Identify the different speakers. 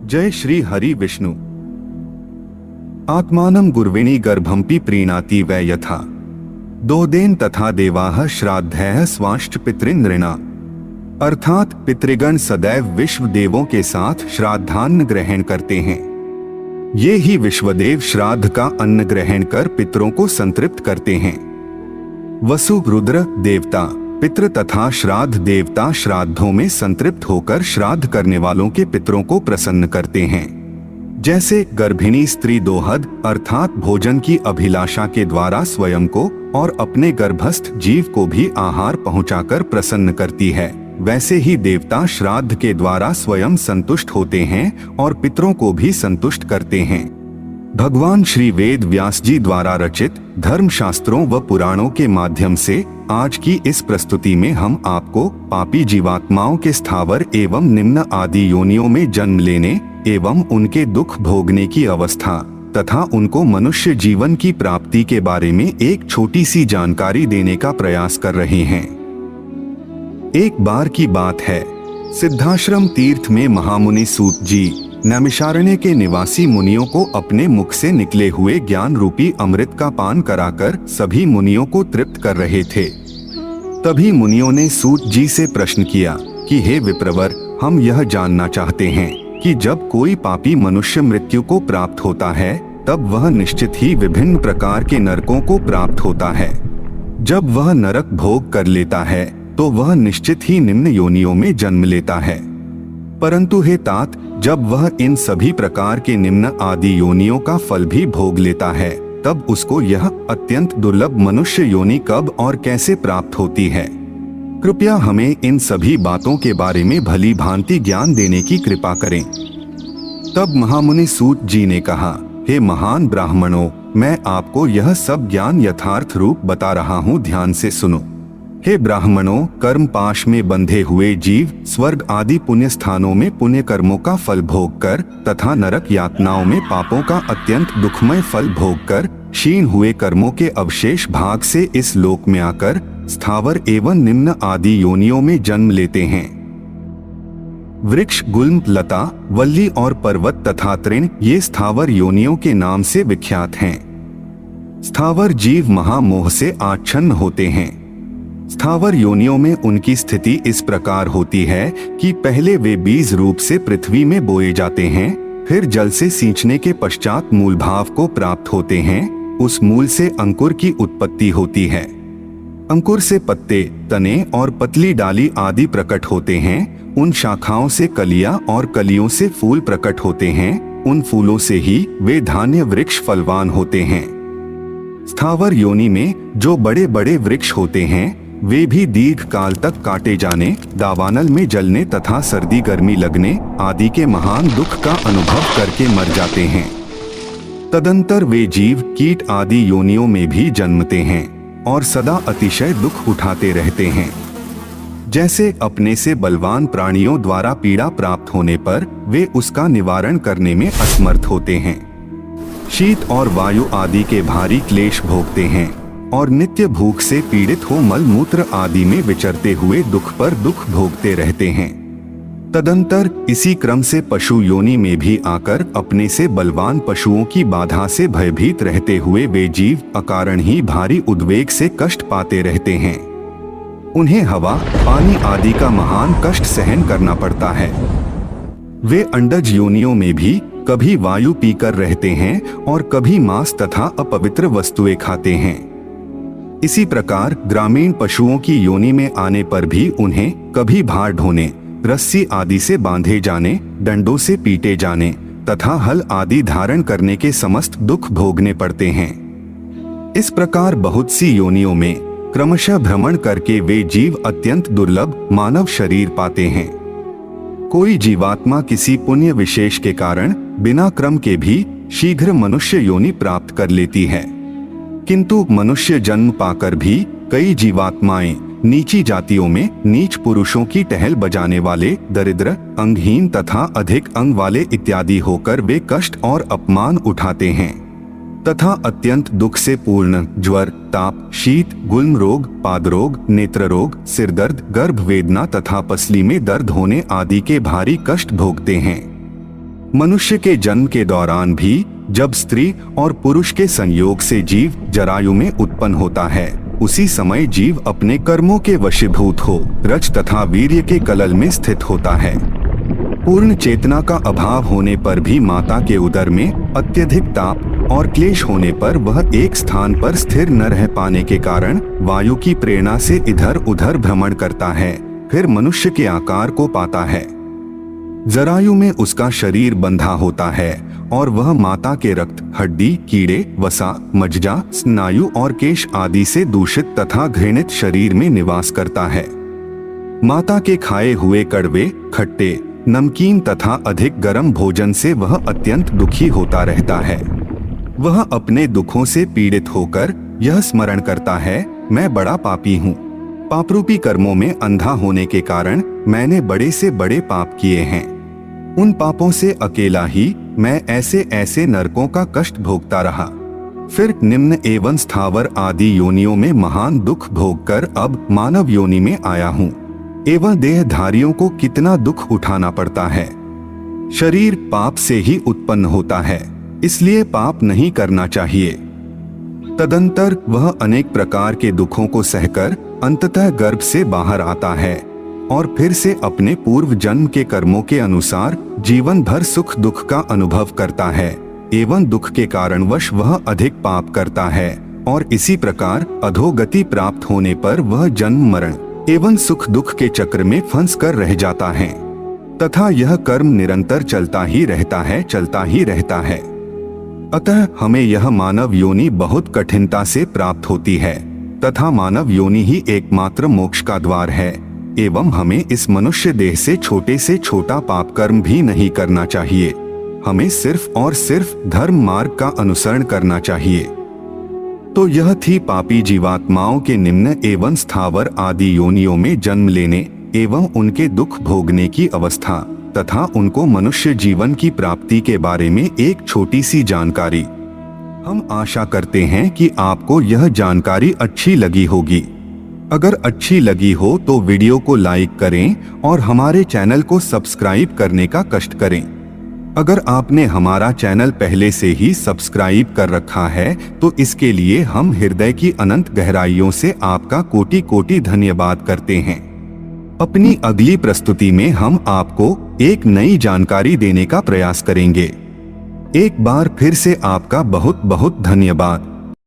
Speaker 1: जय श्री हरि विष्णु। आत्मानं गुर्विणी गर्भंपि प्रीणाति वै यथा दोदेन तथा देवाः श्राद्धैः स्वांश्च पितृनृणा। अर्थात पितृगण सदैव विश्व देवों के साथ श्राद्धान्न ग्रहण करते हैं। ये ही विश्वदेव श्राद्ध का अन्न ग्रहण कर पितरों को संतृप्त करते हैं। वसु, रुद्र देवता, पितृ तथा श्राद्ध देवता श्राद्धों में संतृप्त होकर श्राद्ध करने वालों के पितरों को प्रसन्न करते हैं। जैसे गर्भिणी स्त्री दोहद अर्थात भोजन की अभिलाषा के द्वारा स्वयं को और अपने गर्भस्थ जीव को भी आहार पहुंचाकर प्रसन्न करती है, वैसे ही देवता श्राद्ध के द्वारा स्वयं संतुष्ट होते हैं और पितरों को भी संतुष्ट करते हैं। भगवान श्री वेद व्यास जी द्वारा रचित धर्म शास्त्रों व पुराणों के माध्यम से आज की इस प्रस्तुति में हम आपको पापी जीवात्माओं के स्थावर एवं निम्न आदि योनियों में जन्म लेने एवं उनके दुख भोगने की अवस्था तथा उनको मनुष्य जीवन की प्राप्ति के बारे में एक छोटी सी जानकारी देने का प्रयास कर रहे हैं। एक बार की बात है, सिद्धाश्रम तीर्थ में महामुनि सूत जी नैमिषारण्य के निवासी मुनियों को अपने मुख से निकले हुए ज्ञान रूपी अमृत का पान कराकर सभी मुनियों को तृप्त कर रहे थे। तभी मुनियों ने सूत जी से प्रश्न किया कि हे विप्रवर, हम यह जानना चाहते हैं कि जब कोई पापी मनुष्य मृत्यु को प्राप्त होता है तब वह निश्चित ही विभिन्न प्रकार के नरकों को प्राप्त होता है। जब वह नरक भोग कर लेता है तो वह निश्चित ही निम्न योनियों में जन्म लेता है। परंतु हे तात, जब वह इन सभी प्रकार के निम्न आदि योनियों का फल भी भोग लेता है तब उसको यह अत्यंत दुर्लभ मनुष्य योनि कब और कैसे प्राप्त होती है? कृपया हमें इन सभी बातों के बारे में भली भांति ज्ञान देने की कृपा करें। तब महामुनि सूत जी ने कहा, हे महान ब्राह्मणों, मैं आपको यह सब ज्ञान यथार्थ रूप बता रहा हूँ, ध्यान से सुनो। हे ब्राह्मणों, कर्म पाश में बंधे हुए जीव स्वर्ग आदि पुण्य स्थानों में पुण्य कर्मों का फल भोग कर तथा नरक यातनाओं में पापों का अत्यंत दुखमय फल भोग कर क्षीण हुए कर्मों के अवशेष भाग से इस लोक में आकर स्थावर एवं निम्न आदि योनियों में जन्म लेते हैं। वृक्ष, गुल्म, लता, वल्ली और पर्वत तथा तृण ये स्थावर योनियों के नाम से विख्यात हैं। स्थावर जीव महामोह से आच्छन्न होते हैं। स्थावर योनियों में उनकी स्थिति इस प्रकार होती है कि पहले वे बीज रूप से पृथ्वी में बोए जाते हैं, फिर जल से सींचने के पश्चात मूल भाव को प्राप्त होते हैं। उस मूल से अंकुर की उत्पत्ति होती है। अंकुर से पत्ते, तने और पतली डाली आदि प्रकट होते हैं। उन शाखाओं से कलियां और कलियों से फूल प्रकट होते हैं। उन फूलों से ही वे धान्य वृक्ष फलवान होते हैं। स्थावर योनि में जो बड़े बड़े वृक्ष होते हैं वे भी दीर्घ काल तक काटे जाने, दावानल में जलने तथा सर्दी गर्मी लगने आदि के महान दुख का अनुभव करके मर जाते हैं। तदंतर वे जीव कीट आदि योनियों में भी जन्मते हैं और सदा अतिशय दुख उठाते रहते हैं। जैसे अपने से बलवान प्राणियों द्वारा पीड़ा प्राप्त होने पर वे उसका निवारण करने में असमर्थ होते हैं। शीत और वायु आदि के भारी क्लेश भोगते हैं और नित्य भूख से पीड़ित हो मल मूत्र आदि में विचरते हुए दुख पर दुख भोगते रहते हैं। तदंतर इसी क्रम से पशु योनि में भी आकर अपने से बलवान पशुओं की बाधा से भयभीत रहते हुए वे जीव अकारण ही भारी उद्वेग से कष्ट पाते रहते हैं। उन्हें हवा, पानी आदि का महान कष्ट सहन करना पड़ता है। वे अंडज योनियों में भी कभी वायु पीकर रहते हैं और कभी मांस तथा अपवित्र वस्तुएं खाते हैं। इसी प्रकार ग्रामीण पशुओं की योनि में आने पर भी उन्हें कभी भार ढोने, रस्सी आदि से बांधे जाने, डंडों से पीटे जाने तथा हल आदि धारण करने के समस्त दुख भोगने पड़ते हैं। इस प्रकार बहुत सी योनियों में क्रमशः भ्रमण करके वे जीव अत्यंत दुर्लभ मानव शरीर पाते हैं। कोई जीवात्मा किसी पुण्य विशेष के कारण बिना क्रम के भी शीघ्र मनुष्य योनि प्राप्त कर लेती है, किंतु मनुष्य जन्म पाकर भी कई जीवात्माएं नीची जातियों में नीच पुरुषों की टहल बजाने वाले, दरिद्र, अंगहीन तथा अधिक अंग वाले इत्यादि होकर वे कष्ट और अपमान उठाते हैं तथा अत्यंत दुख से पूर्ण ज्वर, ताप, शीत, गुल्म रोग, पाद रोग, नेत्र रोग, सिरदर्द, गर्भ वेदना तथा पसली में दर्द होने आदि के भारी कष्ट भोगते हैं। मनुष्य के जन्म के दौरान भी जब स्त्री और पुरुष के संयोग से जीव जरायु में उत्पन्न होता है, उसी समय जीव अपने कर्मों के वशीभूत हो रज तथा वीर्य के कलल में स्थित होता है। पूर्ण चेतना का अभाव होने पर भी माता के उदर में अत्यधिक ताप और क्लेश होने पर वह एक स्थान पर स्थिर न रह पाने के कारण वायु की प्रेरणा से इधर उधर भ्रमण करता है, फिर मनुष्य के आकार को पाता है। जरायु में उसका शरीर बंधा होता है और वह माता के रक्त, हड्डी, कीड़े, वसा, मज्जा, स्नायु और केश आदि से दूषित तथा घृणित शरीर में निवास करता है। माता के खाए हुए कड़वे, खट्टे, नमकीन तथा अधिक गर्म भोजन से वह अत्यंत दुखी होता रहता है। वह अपने दुखों से पीड़ित होकर यह स्मरण करता है, मैं बड़ा पापी हूँ। पापरूपी कर्मों में अंधा होने के कारण मैंने बड़े से बड़े पाप किए हैं। उन पापों से अकेला ही मैं ऐसे ऐसे नरकों का कष्ट भोगता रहा। फिर निम्न एवं स्थावर आदि योनियों में महान दुख भोगकर अब मानव योनि में आया हूँ। एवं देहधारियों को कितना दुख उठाना पड़ता है। शरीर पाप से ही उत्पन्न होता है, इसलिए पाप नहीं करना चाहिए। तदंतर वह अनेक प्रकार के दुखों को सहकर अंततः गर्भ से बाहर आता है और फिर से अपने पूर्व जन्म के कर्मों के अनुसार जीवन भर सुख दुख का अनुभव करता है एवं दुख के कारणवश वह अधिक पाप करता है और इसी प्रकार अधोगति प्राप्त होने पर वह जन्म मरण एवं सुख दुख के चक्र में फंस कर रह जाता है तथा यह कर्म निरंतर चलता ही रहता है। अतः हमें यह मानव योनि बहुत कठिनता से प्राप्त होती है तथा मानव योनि ही एकमात्र मोक्ष का द्वार है एवं हमें इस मनुष्य देह से छोटा पाप कर्म भी नहीं करना चाहिए। हमें सिर्फ और सिर्फ धर्म मार्ग का अनुसरण करना चाहिए। तो यह थी पापी जीवात्माओं के निम्न एवं स्थावर आदि योनियों में जन्म लेने एवं उनके दुख भोगने की अवस्था तथा उनको मनुष्य जीवन की प्राप्ति के बारे में एक छोटी सी जानकारी। हम आशा करते हैं कि आपको यह जानकारी अच्छी लगी होगी। अगर अच्छी लगी हो तो वीडियो को लाइक करें और हमारे चैनल को सब्सक्राइब करने का कष्ट करें। अगर आपने हमारा चैनल पहले से ही सब्सक्राइब कर रखा है तो इसके लिए हम हृदय की अनंत गहराइयों से आपका कोटि कोटि धन्यवाद करते हैं। अपनी अगली प्रस्तुति में हम आपको एक नई जानकारी देने का प्रयास करेंगे। एक बार फिर से आपका बहुत बहुत धन्यवाद।